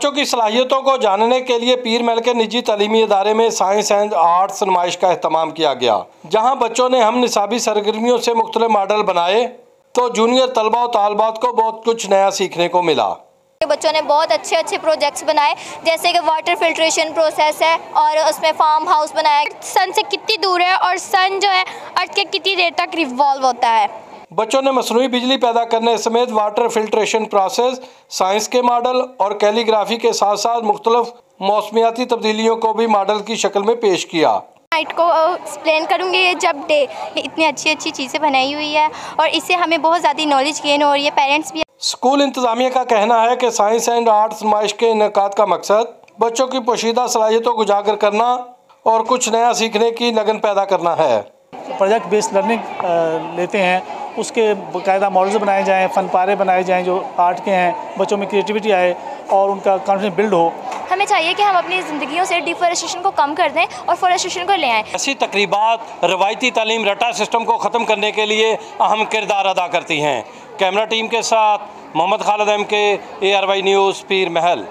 बच्चों की सलाहियतों को जानने के लिए पीर महल के निजी तालीमी इदारे में साइंस एंड आर्ट्स नुमाइश का एहतमाम किया गया, जहां बच्चों ने हम निसाबी सरगर्मियों से मुख्तलिफ मॉडल बनाए तो जूनियर तलबा और तालबात को बहुत कुछ नया सीखने को मिला। बच्चों ने बहुत अच्छे प्रोजेक्ट्स बनाए, जैसे कि वाटर फिल्ट्रेशन प्रोसेस है और उसमें फार्म हाउस बनाया। सन से कितनी दूर है और सन जो है अर्थ के कितनी देर तक रिवॉल्व होता है। बच्चों ने मसनूई बिजली पैदा करने समेत वाटर फिल्ट्रेशन प्रोसेस, साइंस के मॉडल और कैलीग्राफी के साथ साथ मुख्तलिफ मौसमियाती तब्दीलियों को भी मॉडल की शक्ल में पेश किया। नाइट को एक्सप्लेन करूँगी ये जब डे इतनी अच्छी चीज़ें बनाई हुई है और इससे हमें बहुत ज़्यादा नॉलेज गेन हो रही है। पेरेंट्स भी। स्कूल इंतजामिया का कहना है कि साइंस एंड आर्ट्स नुमाइश के इनेकाद का मकसद बच्चों की पोशीदा सलाहियतों को उजागर करना और कुछ नया सीखने की लगन पैदा करना है। प्रोजेक्ट बेस्ड लर्निंग लेते हैं, उसके बाकायदा मॉडल्स बनाए जाएँ, फन पारे बनाए जाएँ जो आर्ट के हैं, बच्चों में क्रिएटिविटी आए और उनका कॉन्फिडेंस बिल्ड हो। हमें चाहिए कि हम अपनी ज़िंदगियों से डिफॉरेस्टेशन को कम कर दें और फॉरेस्टेशन को ले आएँ। ऐसी तकरीबात रवायती तालीम रटा सिस्टम को ख़त्म करने के लिए अहम किरदार अदा करती हैं। कैमरा टीम के साथ Mohammad Khalid MK, ARY news, Pir महल।